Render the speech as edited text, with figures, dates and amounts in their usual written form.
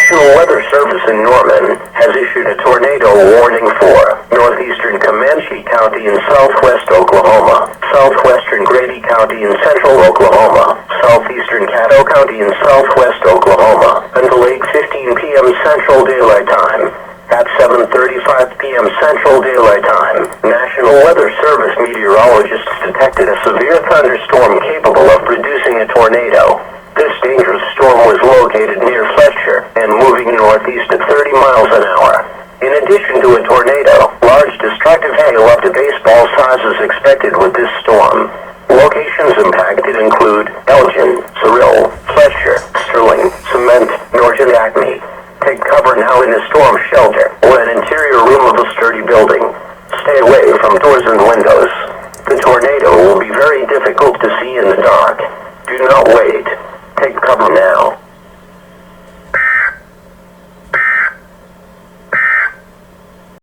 National Weather Service in Norman has issued a tornado warning for northeastern Comanche County in southwest Oklahoma, southwestern Grady County in central Oklahoma, southeastern Caddo County in southwest Oklahoma, until 8:15 p.m. Central Daylight Time. At 7:35 p.m. Central Daylight Time, National Weather Service meteorologists detected a severe thunderstorm capable of producing a tornado. This dangerous storm was located near Fletcher and moving northeast at 30 miles an hour. In addition to a tornado, large destructive hail up to baseball size is expected with this storm. Locations impacted include Elgin, Cyril, Fletcher, Sterling, Cement, Norton, Acme. Take cover now in a storm shelter or an interior room of a sturdy building. Stay away from doors and windows. The tornado will be very difficult to see in the dark. Do not wait. Take cover now.